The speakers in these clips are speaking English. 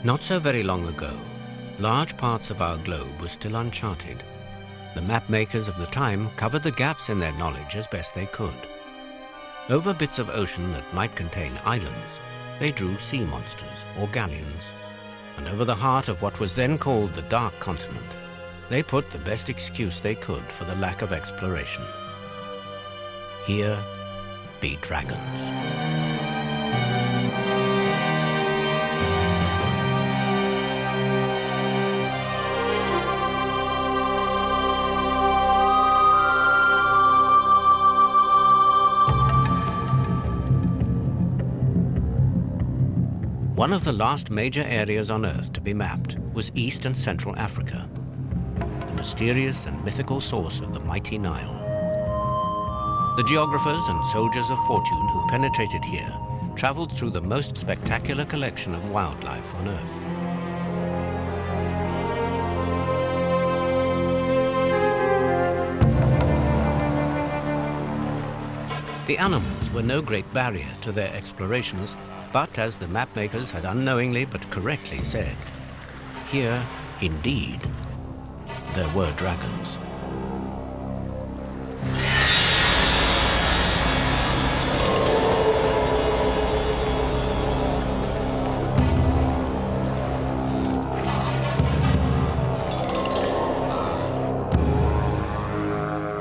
Not so very long ago, large parts of our globe were still uncharted. The map makers of the time covered the gaps in their knowledge as best they could. Over bits of ocean that might contain islands, they drew sea monsters or galleons. And over the heart of what was then called the Dark Continent, they put the best excuse they could for the lack of exploration. Here be dragons. One of the last major areas on Earth to be mapped was East and Central Africa, the mysterious and mythical source of the mighty Nile. The geographers and soldiers of fortune who penetrated here traveled through the most spectacular collection of wildlife on Earth. The animals were no great barrier to their explorations, but as the map makers had unknowingly but correctly said, here, indeed, there were dragons.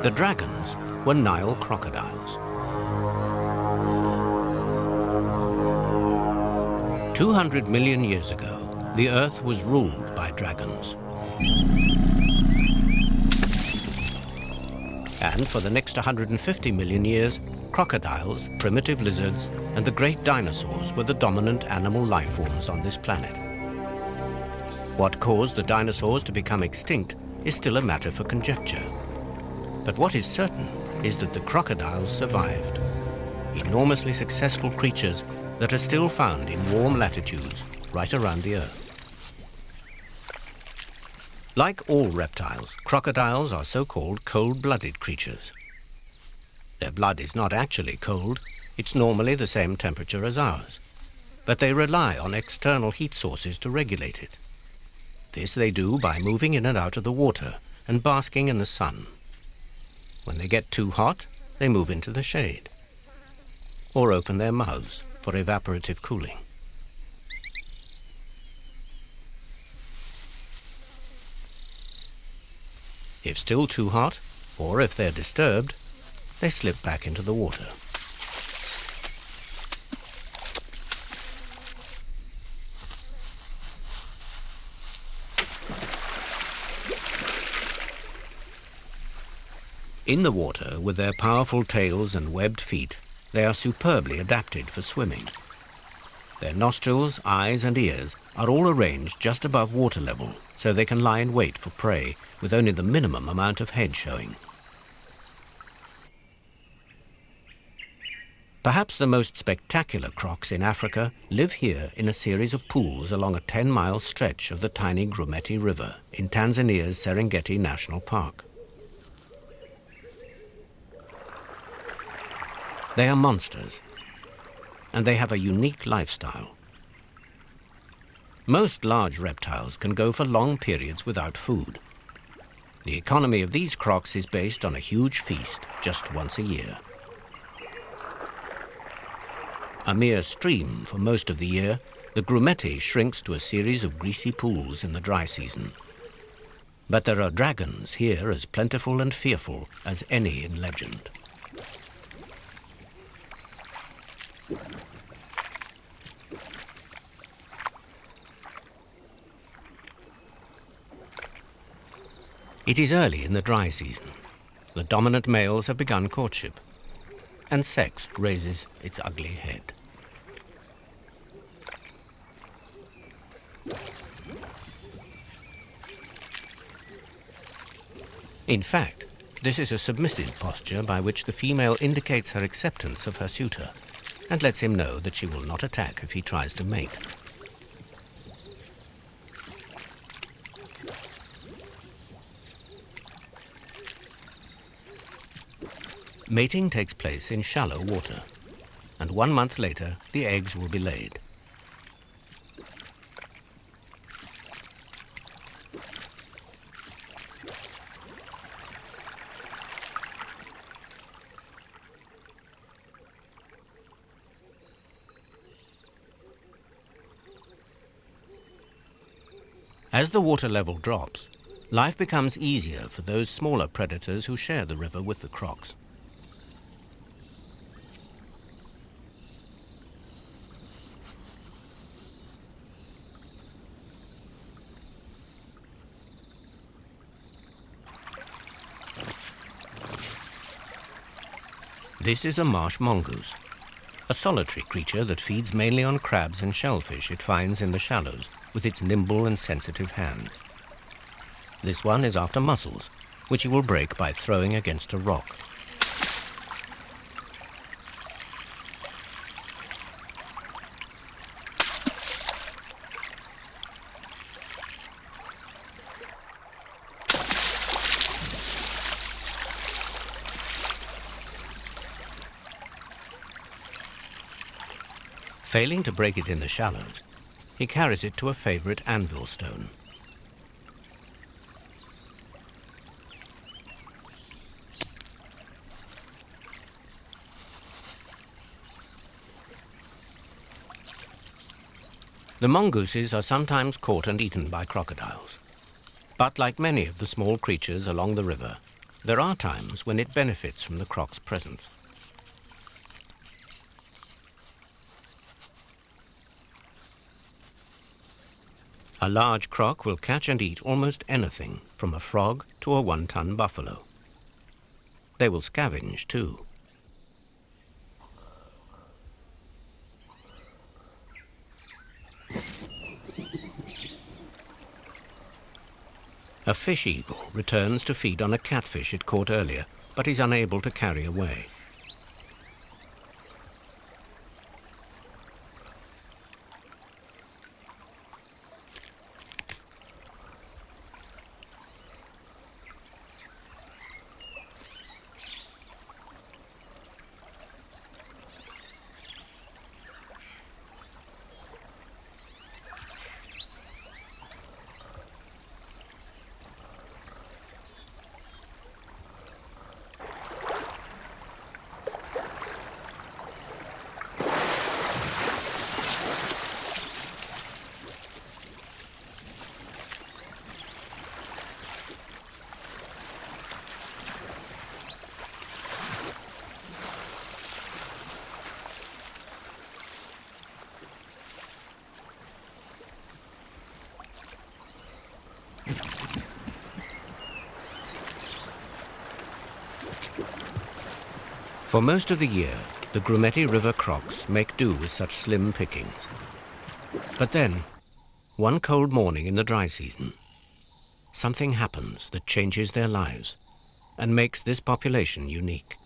The dragons were Nile crocodiles. 200 million years ago, the Earth was ruled by dragons. And for the next 150 million years, crocodiles, primitive lizards, and the great dinosaurs were the dominant animal life forms on this planet. What caused the dinosaurs to become extinct is still a matter for conjecture. But what is certain is that the crocodiles survived. Enormously successful creatures that are still found in warm latitudes right around the Earth. Like all reptiles, crocodiles are so-called cold-blooded creatures. Their blood is not actually cold, it's normally the same temperature as ours, but they rely on external heat sources to regulate it. This they do by moving in and out of the water and basking in the sun. When they get too hot, they move into the shade, or open their mouths for evaporative cooling. If still too hot, or if they're disturbed, they slip back into the water. In the water, with their powerful tails and webbed feet, they are superbly adapted for swimming. Their nostrils, eyes, and ears are all arranged just above water level, so they can lie in wait for prey with only the minimum amount of head showing. Perhaps the most spectacular crocs in Africa live here in a series of pools along a 10-mile stretch of the tiny Grumeti River in Tanzania's Serengeti National Park. They are monsters, and they have a unique lifestyle. Most large reptiles can go for long periods without food. The economy of these crocs is based on a huge feast just once a year. A mere stream for most of the year, the Grumeti shrinks to a series of greasy pools in the dry season. But there are dragons here as plentiful and fearful as any in legend. It is early in the dry season. The dominant males have begun courtship, and sex raises its ugly head. In fact, this is a submissive posture by which the female indicates her acceptance of her suitor and lets him know that she will not attack if he tries to mate. Mating takes place in shallow water, and 1 month later the eggs will be laid. As the water level drops, life becomes easier for those smaller predators who share the river with the crocs. This is a marsh mongoose, a solitary creature that feeds mainly on crabs and shellfish it finds in the shallows with its nimble and sensitive hands. This one is after mussels, which he will break by throwing against a rock. Failing to break it in the shallows, he carries it to a favorite anvil stone. The mongooses are sometimes caught and eaten by crocodiles. But like many of the small creatures along the river, there are times when it benefits from the croc's presence. A large croc will catch and eat almost anything, from a frog to a 1-ton buffalo. They will scavenge too. A fish eagle returns to feed on a catfish it caught earlier, but is unable to carry away. For most of the year, the Grumeti River crocs make do with such slim pickings. But then, one cold morning in the dry season, something happens that changes their lives and makes this population unique.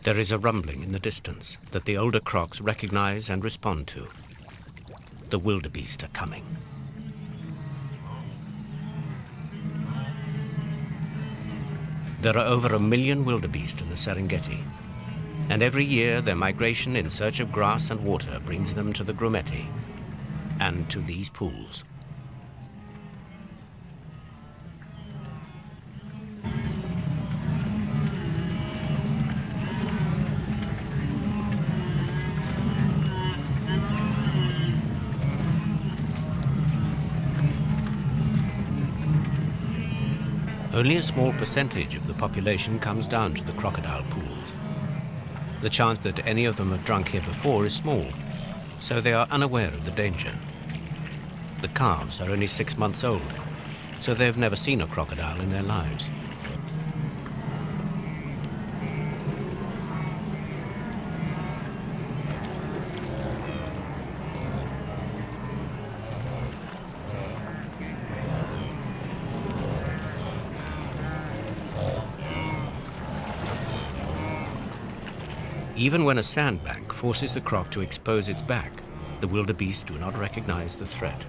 There is a rumbling in the distance that the older crocs recognize and respond to. The wildebeest are coming. There are over 1 million wildebeest in the Serengeti, and every year their migration in search of grass and water brings them to the Grumeti and to these pools. Only a small percentage of the population comes down to the crocodile pools. The chance that any of them have drunk here before is small, so they are unaware of the danger. The calves are only 6 months old, so they have never seen a crocodile in their lives. Even when a sandbank forces the croc to expose its back, the wildebeest do not recognize the threat.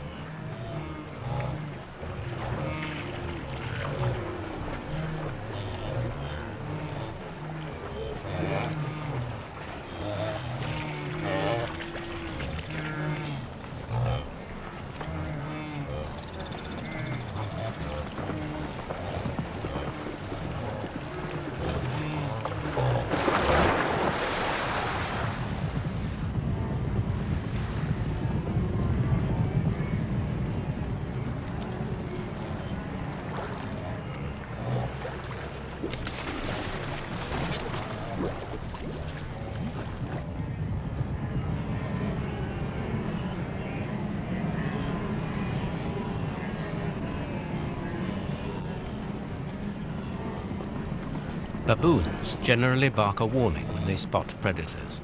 Baboons generally bark a warning when they spot predators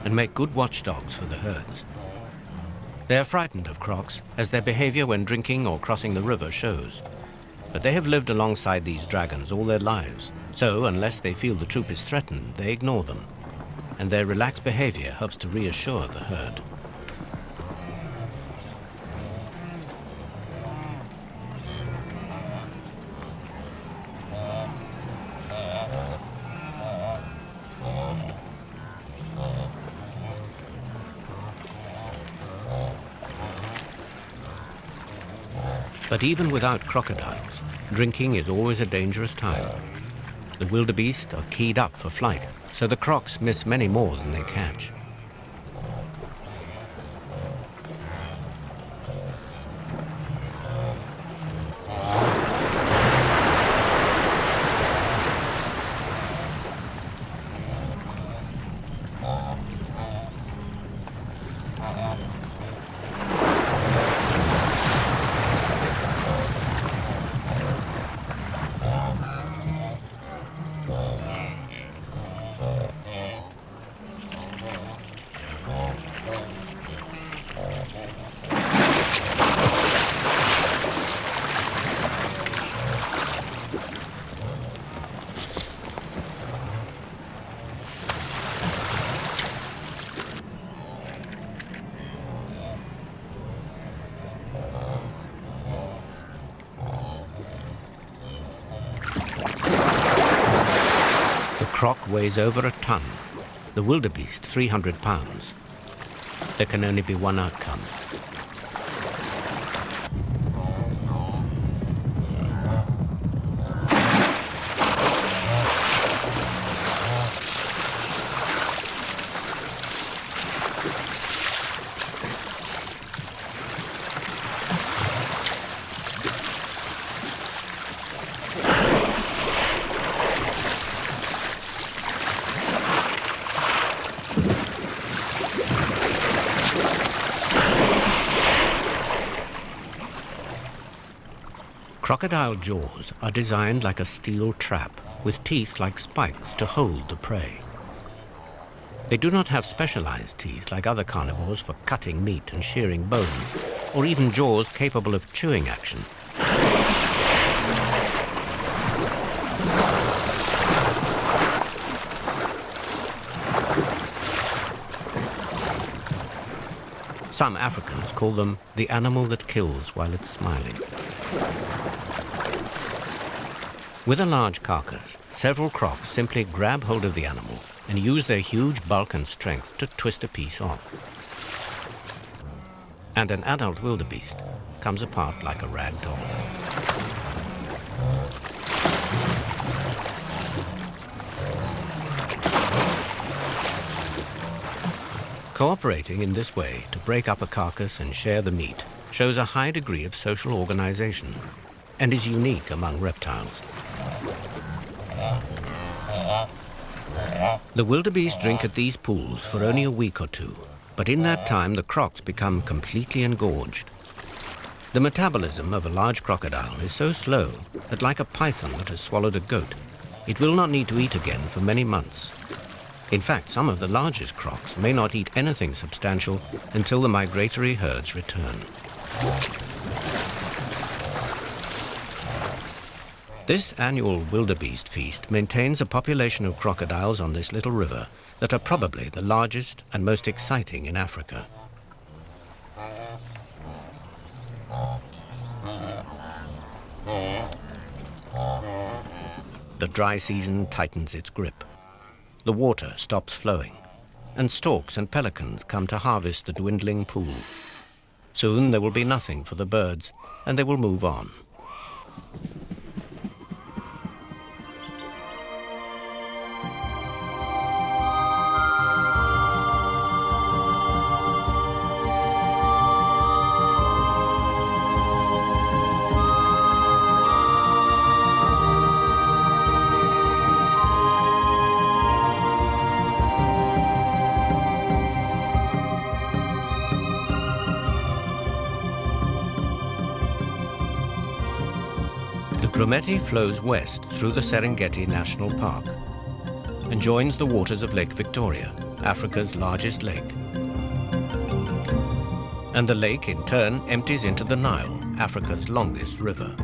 and make good watchdogs for the herds. They are frightened of crocs, as their behavior when drinking or crossing the river shows. But they have lived alongside these dragons all their lives, so unless they feel the troop is threatened, they ignore them. And their relaxed behavior helps to reassure the herd. But even without crocodiles, drinking is always a dangerous time. The wildebeest are keyed up for flight, so the crocs miss many more than they catch. The croc weighs over a ton, the wildebeest 300 pounds. There can only be one outcome. Crocodile jaws are designed like a steel trap, with teeth like spikes to hold the prey. They do not have specialized teeth like other carnivores for cutting meat and shearing bone, or even jaws capable of chewing action. Some Africans call them the animal that kills while it's smiling. With a large carcass, several crocs simply grab hold of the animal and use their huge bulk and strength to twist a piece off. And an adult wildebeest comes apart like a rag doll. Cooperating in this way to break up a carcass and share the meat shows a high degree of social organization and is unique among reptiles. The wildebeest drink at these pools for only a week or two, but in that time the crocs become completely engorged. The metabolism of a large crocodile is so slow that, like a python that has swallowed a goat, it will not need to eat again for many months. In fact, some of the largest crocs may not eat anything substantial until the migratory herds return. This annual wildebeest feast maintains a population of crocodiles on this little river that are probably the largest and most exciting in Africa. The dry season tightens its grip. The water stops flowing, and storks and pelicans come to harvest the dwindling pools. Soon there will be nothing for the birds, and they will move on. The Grumeti flows west through the Serengeti National Park and joins the waters of Lake Victoria, Africa's largest lake. And the lake, in turn, empties into the Nile, Africa's longest river.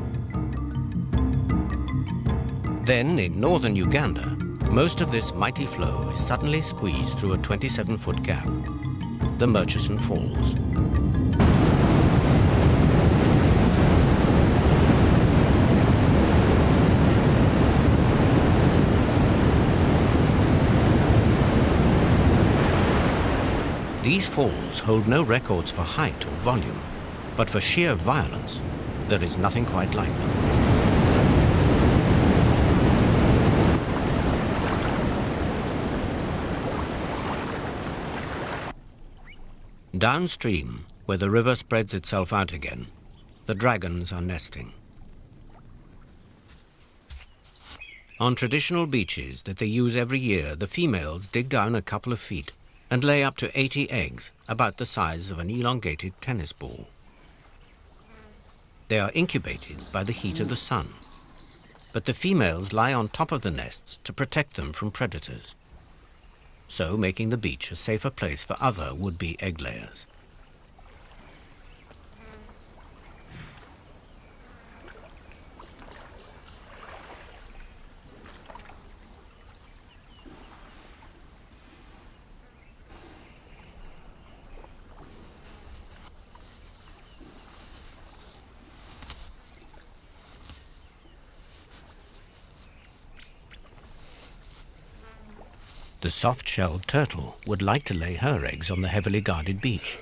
Then, in northern Uganda, most of this mighty flow is suddenly squeezed through a 27-foot gap, the Murchison Falls. These falls hold no records for height or volume, but for sheer violence, there is nothing quite like them. Downstream, where the river spreads itself out again, the dragons are nesting. On traditional beaches that they use every year, the females dig down a couple of feet and lay up to 80 eggs, about the size of an elongated tennis ball. They are incubated by the heat of the sun, but the females lie on top of the nests to protect them from predators, so making the beach a safer place for other would-be egg layers. The soft-shelled turtle would like to lay her eggs on the heavily guarded beach.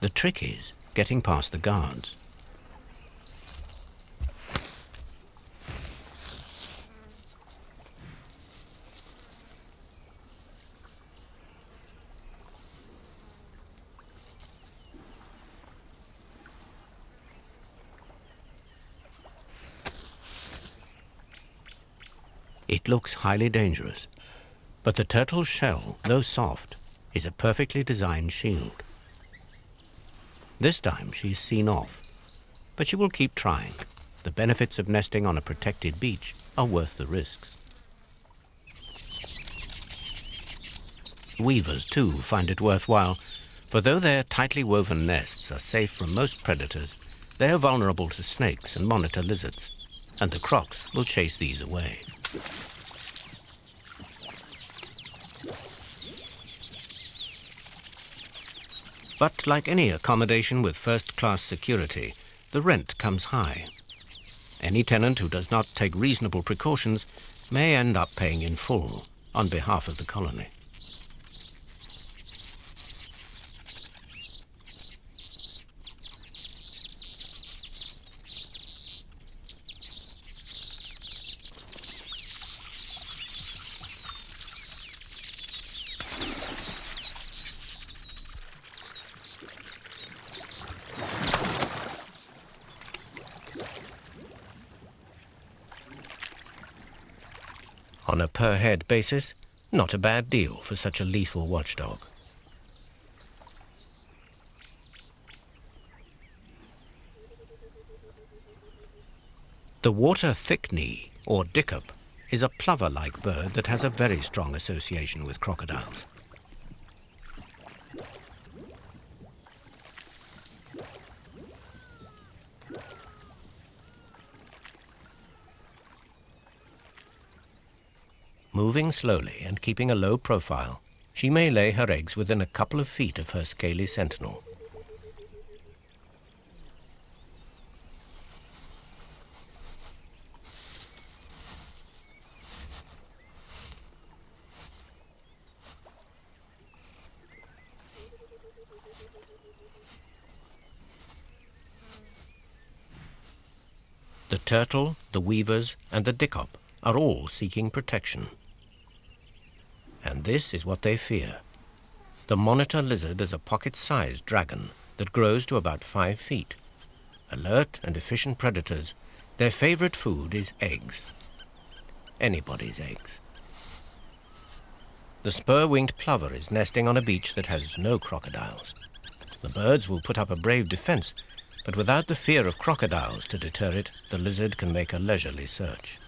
The trick is getting past the guards. It looks highly dangerous, but the turtle's shell, though soft, is a perfectly designed shield. This time she is seen off, but she will keep trying. The benefits of nesting on a protected beach are worth the risks. Weavers, too, find it worthwhile, for though their tightly woven nests are safe from most predators, they are vulnerable to snakes and monitor lizards, and the crocs will chase these away. But like any accommodation with first-class security, the rent comes high. Any tenant who does not take reasonable precautions may end up paying in full on behalf of the colony. On a per-head basis, not a bad deal for such a lethal watchdog. The water thick-knee, or dickup, is a plover-like bird that has a very strong association with crocodiles. Moving slowly and keeping a low profile, she may lay her eggs within a couple of feet of her scaly sentinel. The turtle, the weavers, and the dicop are all seeking protection. And this is what they fear. The monitor lizard is a pocket-sized dragon that grows to about 5 feet. Alert and efficient predators, their favorite food is eggs. Anybody's eggs. The spur-winged plover is nesting on a beach that has no crocodiles. The birds will put up a brave defense, but without the fear of crocodiles to deter it, the lizard can make a leisurely search.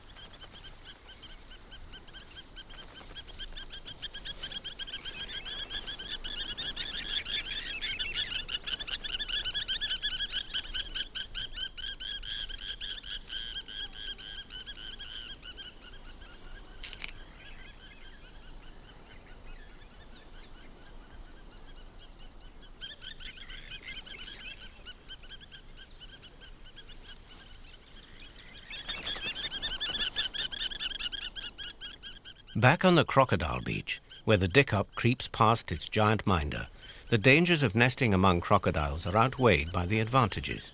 Back on the crocodile beach, where the dicop creeps past its giant minder, the dangers of nesting among crocodiles are outweighed by the advantages.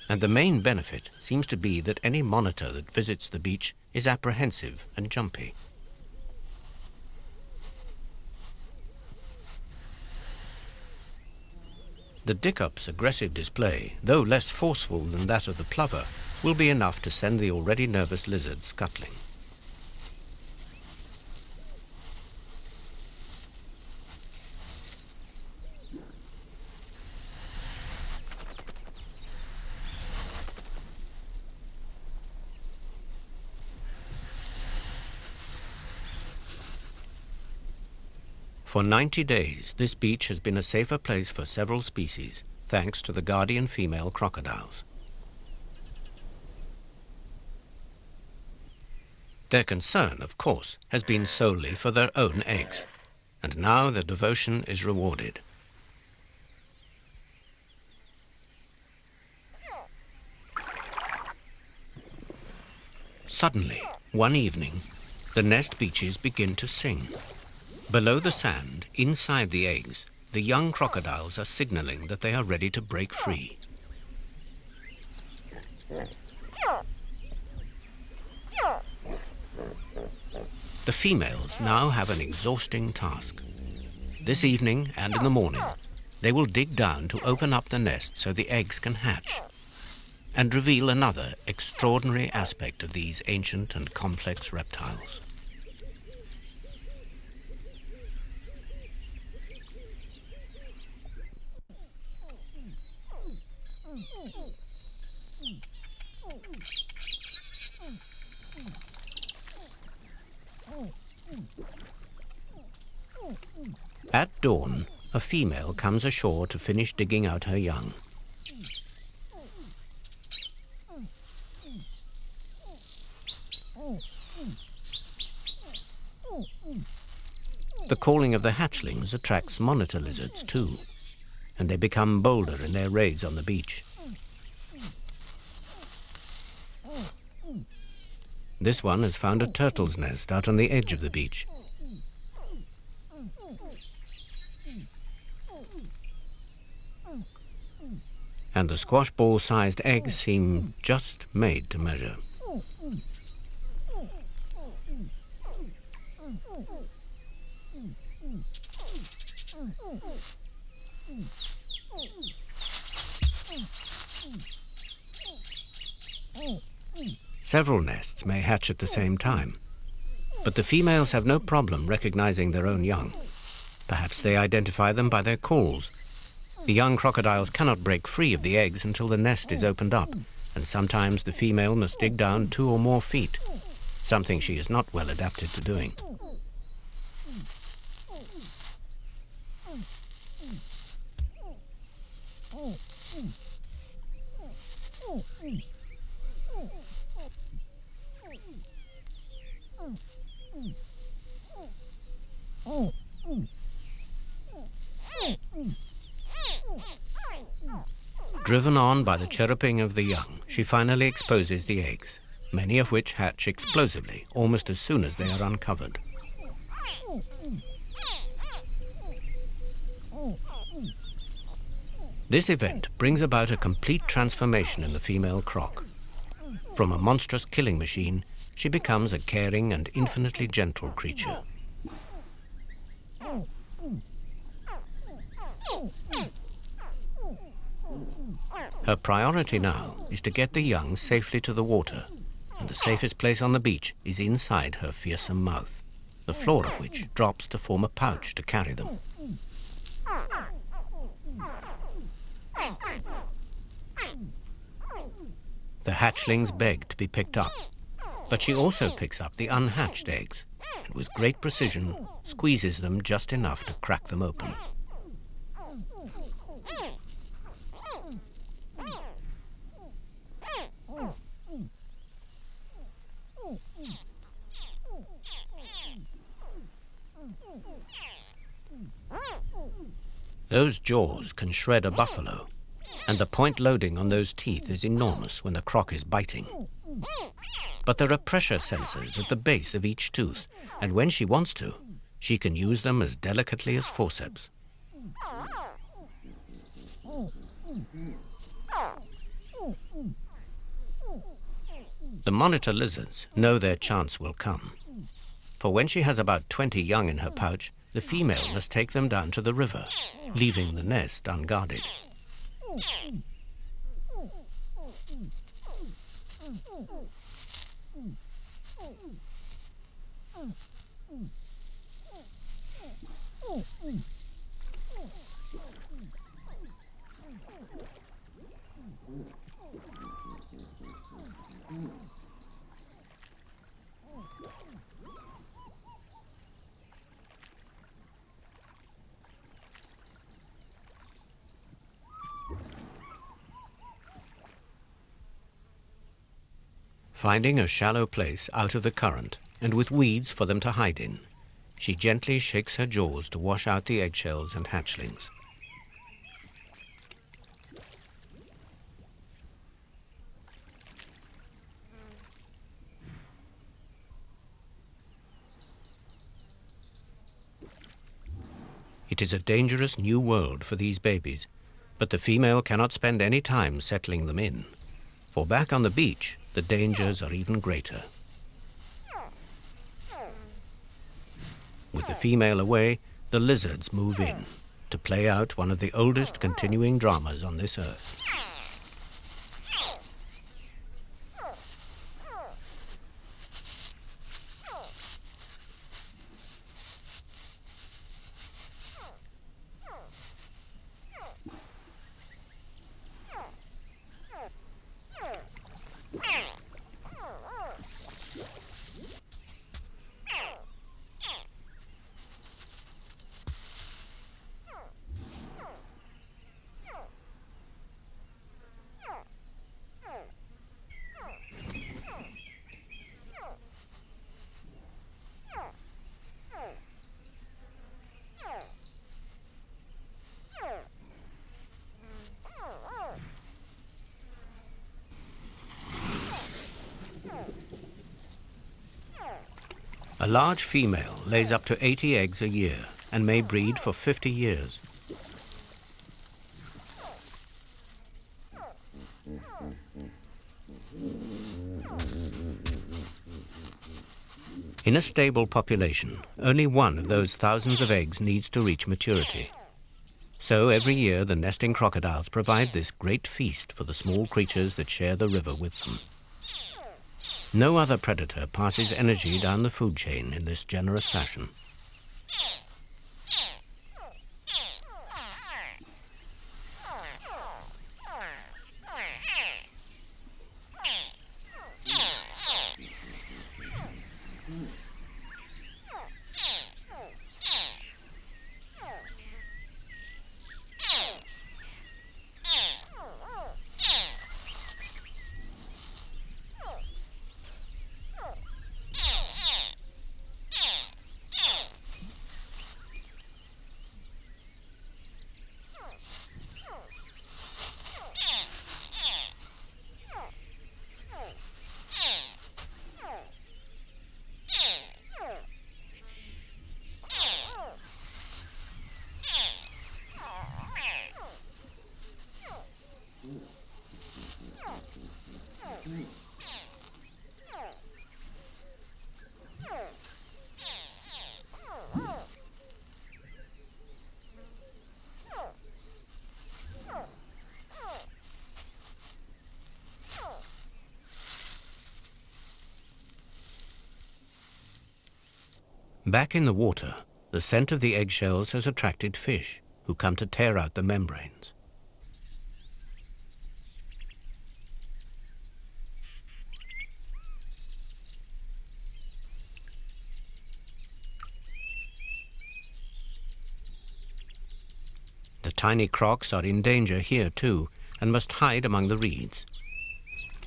And the main benefit seems to be that any monitor that visits the beach is apprehensive and jumpy. The dicop's aggressive display, though less forceful than that of the plover, will be enough to send the already nervous lizard scuttling. For 90 days, this beach has been a safer place for several species, thanks to the guardian female crocodiles. Their concern, of course, has been solely for their own eggs, and now their devotion is rewarded. Suddenly, one evening, the nest beaches begin to sing. Below the sand, inside the eggs, the young crocodiles are signaling that they are ready to break free. The females now have an exhausting task. This evening and in the morning, they will dig down to open up the nest so the eggs can hatch, and reveal another extraordinary aspect of these ancient and complex reptiles. At dawn, a female comes ashore to finish digging out her young. The calling of the hatchlings attracts monitor lizards too, and they become bolder in their raids on the beach. This one has found a turtle's nest out on the edge of the beach. And the squash ball-sized eggs seem just made to measure. Several nests may hatch at the same time, but the females have no problem recognizing their own young. Perhaps they identify them by their calls. The young crocodiles cannot break free of the eggs until the nest is opened up, and sometimes the female must dig down 2 or more feet, something she is not well adapted to doing. Driven on by the chirruping of the young, she finally exposes the eggs, many of which hatch explosively almost as soon as they are uncovered. This event brings about a complete transformation in the female croc. From a monstrous killing machine, she becomes a caring and infinitely gentle creature. Her priority now is to get the young safely to the water, and the safest place on the beach is inside her fearsome mouth, the floor of which drops to form a pouch to carry them. The hatchlings beg to be picked up, but she also picks up the unhatched eggs, and with great precision squeezes them just enough to crack them open. Those jaws can shred a buffalo, and the point loading on those teeth is enormous when the croc is biting. But there are pressure sensors at the base of each tooth, and when she wants to, she can use them as delicately as forceps. The monitor lizards know their chance will come, for when she has about 20 young in her pouch, the female must take them down to the river, leaving the nest unguarded. Finding a shallow place out of the current and with weeds for them to hide in, she gently shakes her jaws to wash out the eggshells and hatchlings. It is a dangerous new world for these babies, but the female cannot spend any time settling them in, for back on the beach, the dangers are even greater. With the female away, the lizards move in to play out one of the oldest continuing dramas on this earth. A large female lays up to 80 eggs a year and may breed for 50 years. In a stable population, only one of those thousands of eggs needs to reach maturity. So every year the nesting crocodiles provide this great feast for the small creatures that share the river with them. No other predator passes energy down the food chain in this generous fashion. Back in the water, the scent of the eggshells has attracted fish, who come to tear out the membranes. The tiny crocs are in danger here too, and must hide among the reeds.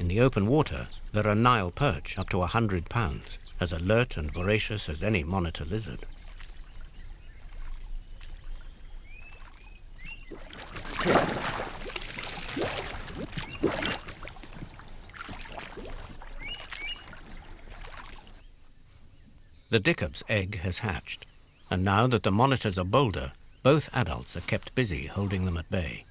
In the open water, there are Nile perch up to 100 pounds, as alert and voracious as any monitor lizard. The Dickops egg has hatched, and now that the monitors are bolder, both adults are kept busy holding them at bay.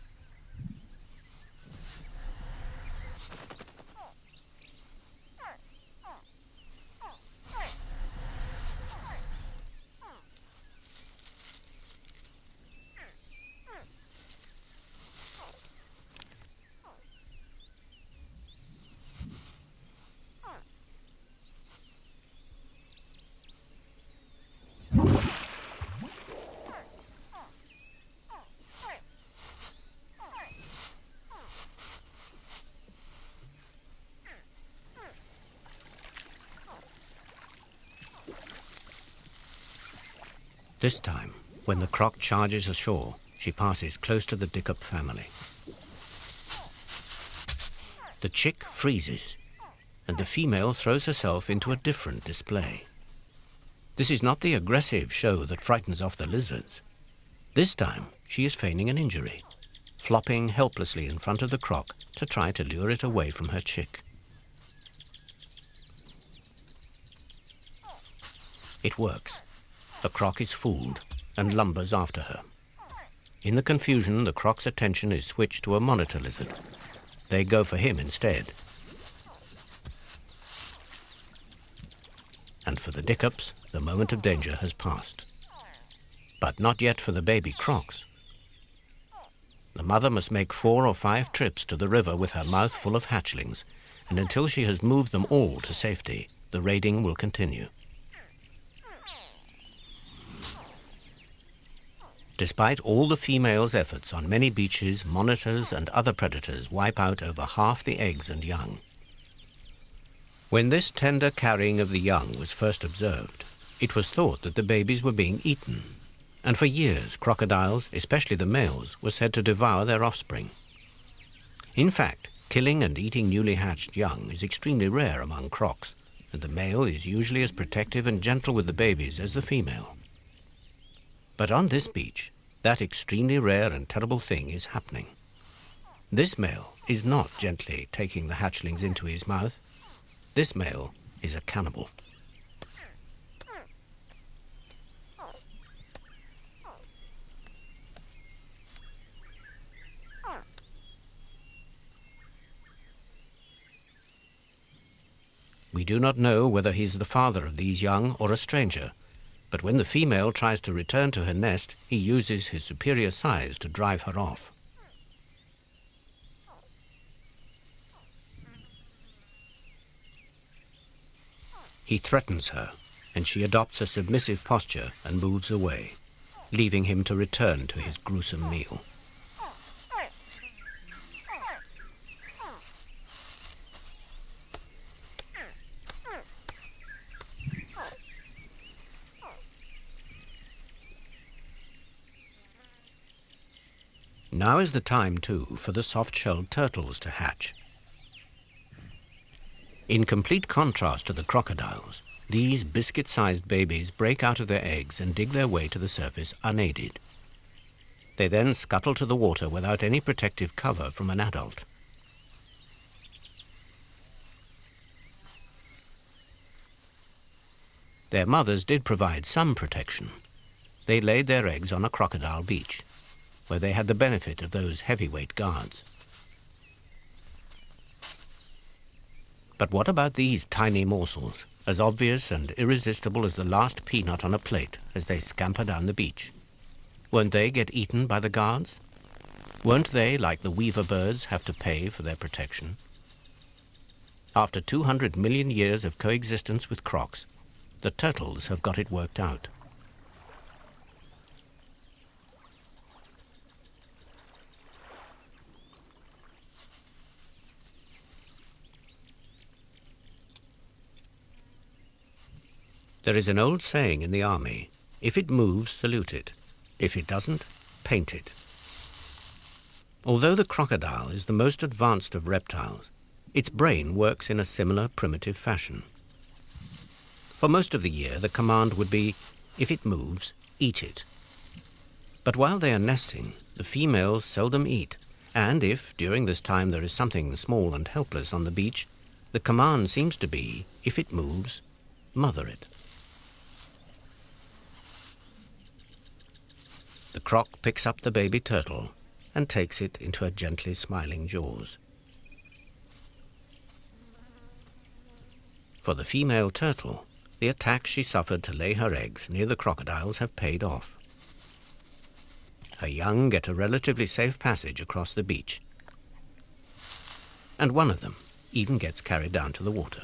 This time, when the croc charges ashore, she passes close to the Dickop family. The chick freezes, and the female throws herself into a different display. This is not the aggressive show that frightens off the lizards. This time, she is feigning an injury, flopping helplessly in front of the croc to try to lure it away from her chick. It works. The croc is fooled and lumbers after her. In the confusion, the croc's attention is switched to a monitor lizard. They go for him instead. And for the Dickops, the moment of danger has passed. But not yet for the baby crocs. The mother must make 4 or 5 trips to the river with her mouth full of hatchlings, and until she has moved them all to safety, the raiding will continue. Despite all the females' efforts, on many beaches, monitors and other predators wipe out over half the eggs and young. When this tender carrying of the young was first observed, it was thought that the babies were being eaten, and for years crocodiles, especially the males, were said to devour their offspring. In fact, killing and eating newly hatched young is extremely rare among crocs, and the male is usually as protective and gentle with the babies as the female. But on this beach, that extremely rare and terrible thing is happening. This male is not gently taking the hatchlings into his mouth. This male is a cannibal. We do not know whether he is the father of these young or a stranger, but when the female tries to return to her nest, he uses his superior size to drive her off. He threatens her, and she adopts a submissive posture and moves away, leaving him to return to his gruesome meal. Now is the time, too, for the soft-shelled turtles to hatch. In complete contrast to the crocodiles, these biscuit-sized babies break out of their eggs and dig their way to the surface unaided. They then scuttle to the water without any protective cover from an adult. Their mothers did provide some protection. They laid their eggs on a crocodile beach, where they had the benefit of those heavyweight guards. But what about these tiny morsels, as obvious and irresistible as the last peanut on a plate as they scamper down the beach? Won't they get eaten by the guards? Won't they, like the weaver birds, have to pay for their protection? After 200 million years of coexistence with crocs, the turtles have got it worked out. There is an old saying in the army, if it moves, salute it. If it doesn't, paint it. Although the crocodile is the most advanced of reptiles, its brain works in a similar primitive fashion. For most of the year, the command would be, if it moves, eat it. But while they are nesting, the females seldom eat, and if, during this time, there is something small and helpless on the beach, the command seems to be, if it moves, mother it. The croc picks up the baby turtle and takes it into her gently smiling jaws. For the female turtle, the attacks she suffered to lay her eggs near the crocodiles have paid off. Her young get a relatively safe passage across the beach, and one of them even gets carried down to the water.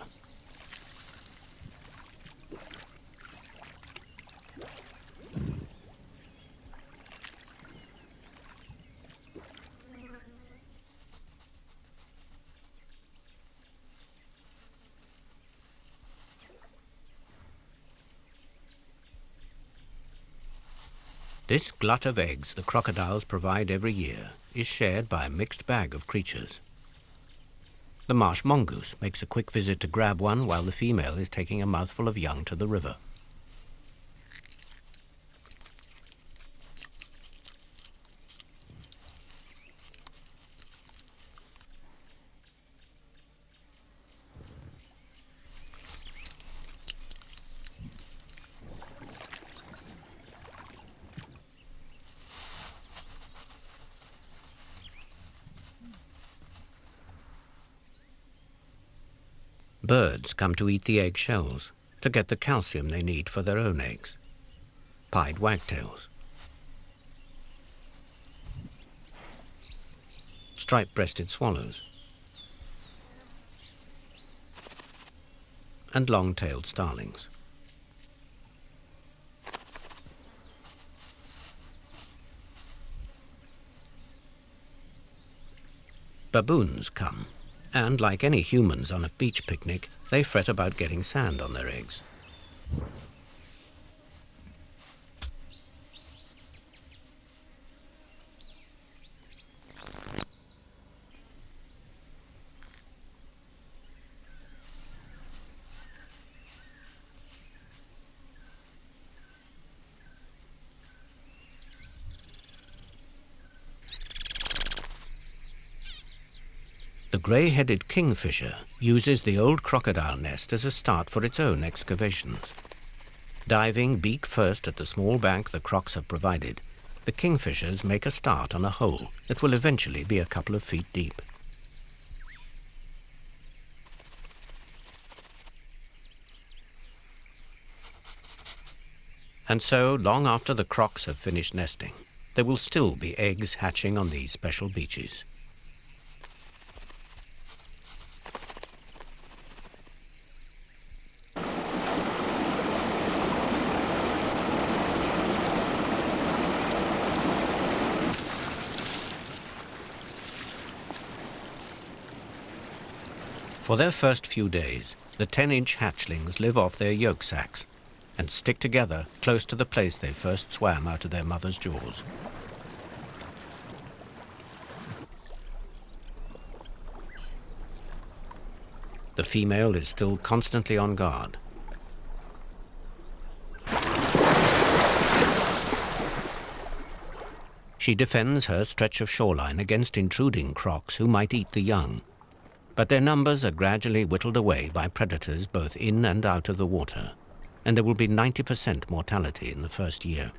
This glut of eggs the crocodiles provide every year is shared by a mixed bag of creatures. The marsh mongoose makes a quick visit to grab one while the female is taking a mouthful of young to the river. Birds come to eat the egg shells to get the calcium they need for their own eggs. Pied wagtails, striped-breasted swallows, and long-tailed starlings. Baboons come, and like any humans on a beach picnic, they fret about getting sand on their eggs. The grey-headed kingfisher uses the old crocodile nest as a start for its own excavations. Diving beak first at the small bank the crocs have provided, the kingfishers make a start on a hole that will eventually be a couple of feet deep. And so, long after the crocs have finished nesting, there will still be eggs hatching on these special beaches. For their first few days, the 10-inch hatchlings live off their yolk sacs and stick together close to the place they first swam out of their mother's jaws. The female is still constantly on guard. She defends her stretch of shoreline against intruding crocs who might eat the young. But their numbers are gradually whittled away by predators both in and out of the water, and there will be 90% mortality in the first year.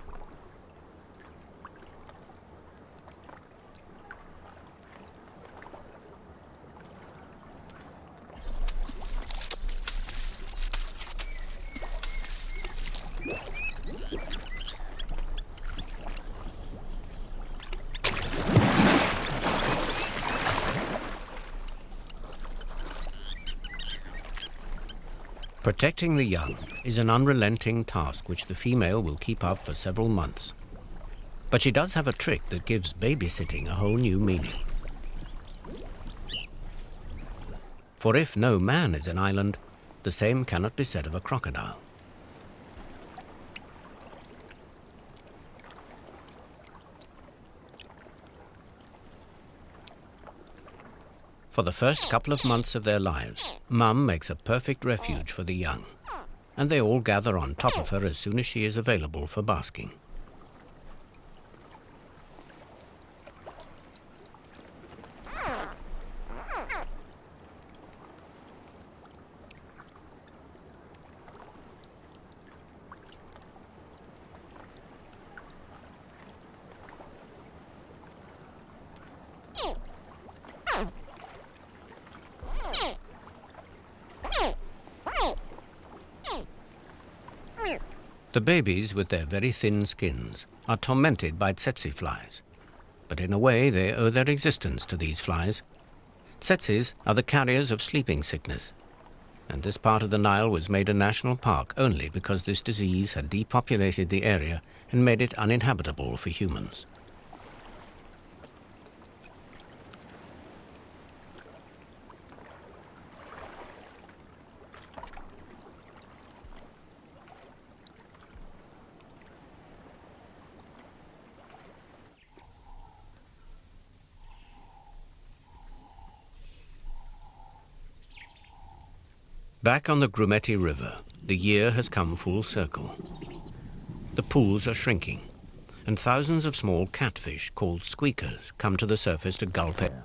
Protecting the young is an unrelenting task which the female will keep up for several months. But she does have a trick that gives babysitting a whole new meaning. For if no man is an island, the same cannot be said of a crocodile. For the first couple of months of their lives, Mum makes a perfect refuge for the young, and they all gather on top of her as soon as she is available for basking. The babies, with their very thin skins, are tormented by tsetse flies. But in a way, they owe their existence to these flies. Tsetses are the carriers of sleeping sickness, and this part of the Nile was made a national park only because this disease had depopulated the area and made it uninhabitable for humans. Back on the Grumeti River, the year has come full circle. The pools are shrinking, and thousands of small catfish called squeakers come to the surface to gulp air.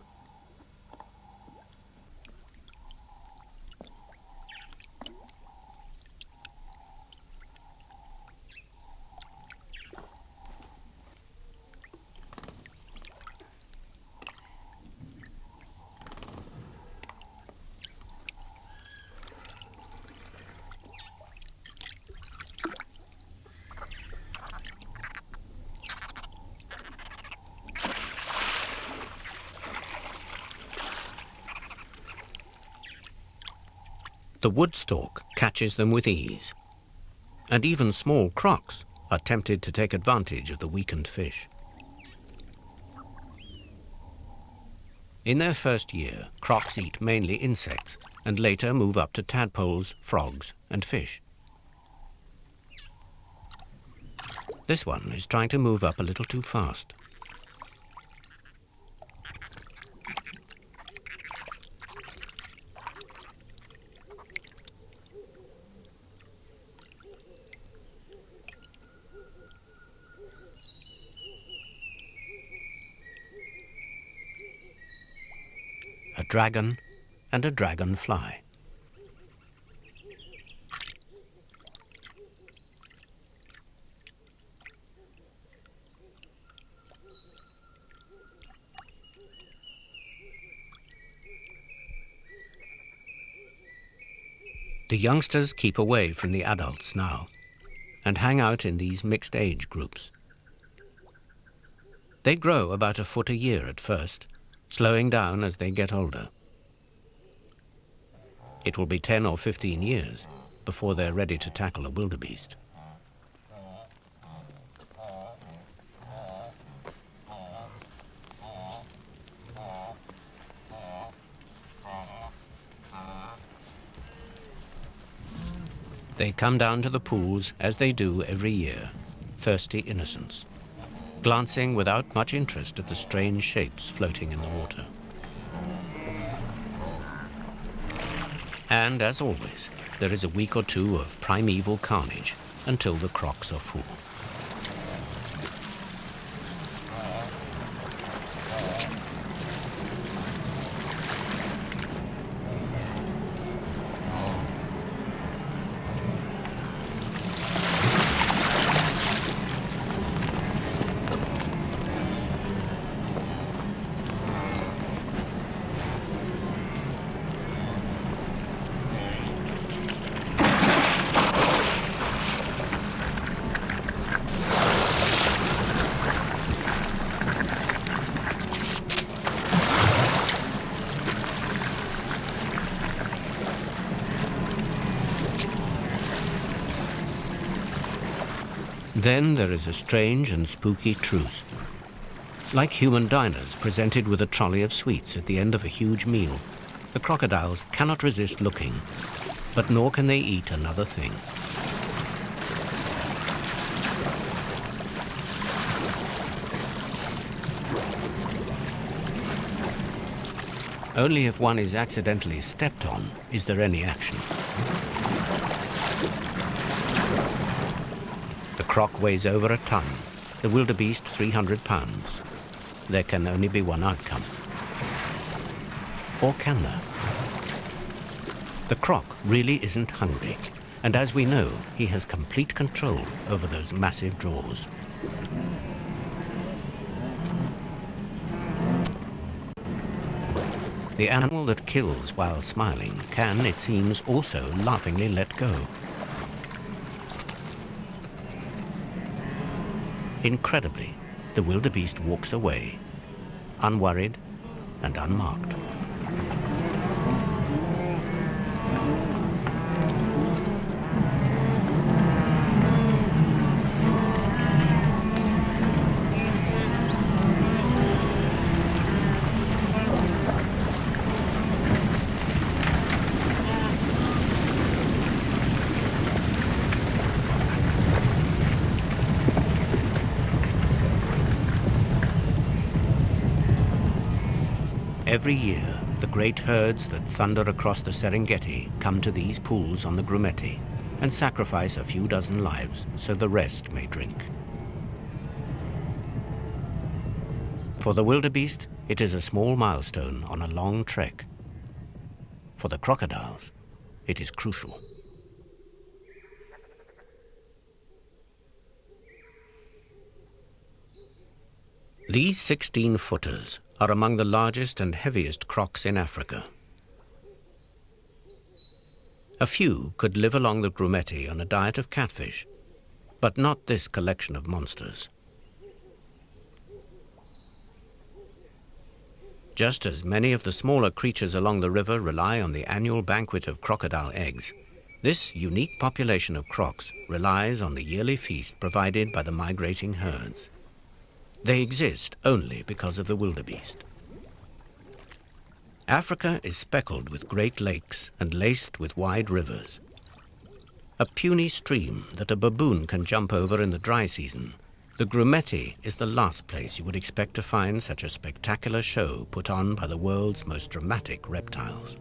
The wood stork catches them with ease, and even small crocs are tempted to take advantage of the weakened fish. In their first year, crocs eat mainly insects and later move up to tadpoles, frogs, and fish. This one is trying to move up a little too fast. A dragon and a dragonfly. The youngsters keep away from the adults now and hang out in these mixed age groups. They grow about a foot a year at first, slowing down as they get older. It will be 10 or 15 years before they're ready to tackle a wildebeest. They come down to the pools as they do every year, thirsty innocents, glancing without much interest at the strange shapes floating in the water. And as always, there is a week or two of primeval carnage until the crocs are full. Then there is a strange and spooky truce. Like human diners presented with a trolley of sweets at the end of a huge meal, the crocodiles cannot resist looking, but nor can they eat another thing. Only if one is accidentally stepped on is there any action. The croc weighs over a ton, the wildebeest 300 pounds. There can only be one outcome. Or can there? The croc really isn't hungry, and as we know, he has complete control over those massive jaws. The animal that kills while smiling can, it seems, also laughingly let go. Incredibly, the wildebeest walks away, unworried and unmarked. Every year, the great herds that thunder across the Serengeti come to these pools on the Grumeti and sacrifice a few dozen lives so the rest may drink. For the wildebeest, it is a small milestone on a long trek. For the crocodiles, it is crucial. These 16-footers are among the largest and heaviest crocs in Africa. A few could live along the Grumeti on a diet of catfish, but not this collection of monsters. Just as many of the smaller creatures along the river rely on the annual banquet of crocodile eggs, this unique population of crocs relies on the yearly feast provided by the migrating herds. They exist only because of the wildebeest. Africa is speckled with great lakes and laced with wide rivers. A puny stream that a baboon can jump over in the dry season, the Grumeti is the last place you would expect to find such a spectacular show put on by the world's most dramatic reptiles.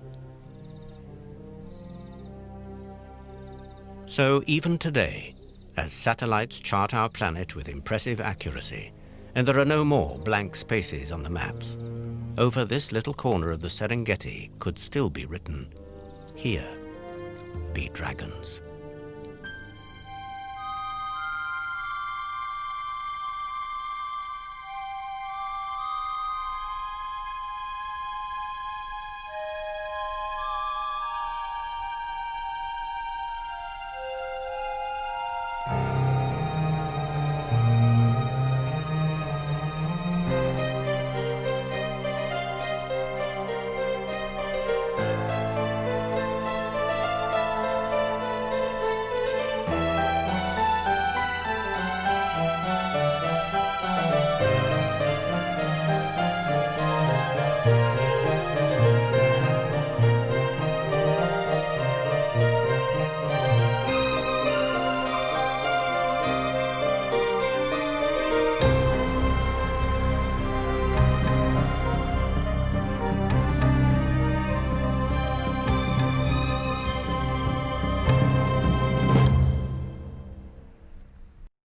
So even today, as satellites chart our planet with impressive accuracy, and there are no more blank spaces on the maps, over this little corner of the Serengeti could still be written, "Here be dragons."